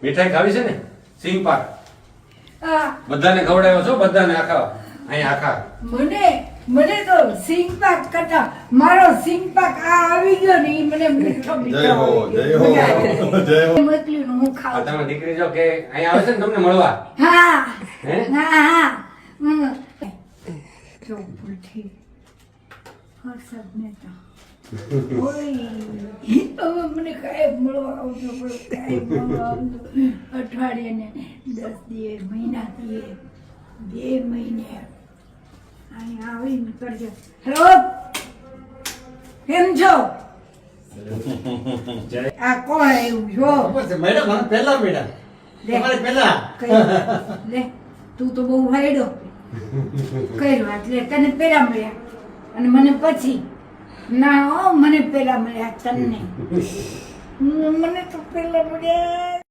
મીઠાઈ ખાવી છે ને? સિંગ પાક આ બધાને ખવડાવ્યો છો? બધાને આખા અહીંયા આખા મને તો સિંગ પાક કરતા મારો સિંગ પાક આ આવી ગયો ને ઈ મને મીઠો જય હો જય હો જય હો. મોકલ્યું ને હું આ ખાઉં. તમે દીકરી જો કે અહીંયા આવે છે ને તમને મળવા હા હે? હા જો ભૂલથી હર્ષદ મહેતા ઓય હવે મને કાંઈ મળવા આવજો પણ કાંઈ મળવા આવજો અઠવાડિયે 10 દિવસ મહિના દીએ 2 મહિને અહીંયા આવીને કરજો. હેલો કેમ છો? આ કોણ આવ્યું છો? મેડમ મને પહેલા મેડમ તમારે પહેલા લે તું તો બહુ વાયડો કર્યો એટલે તને પેલા મળ્યા અને મને પછી ના મને પેલા મળ્યા તને મને તો પેલા મળ્યા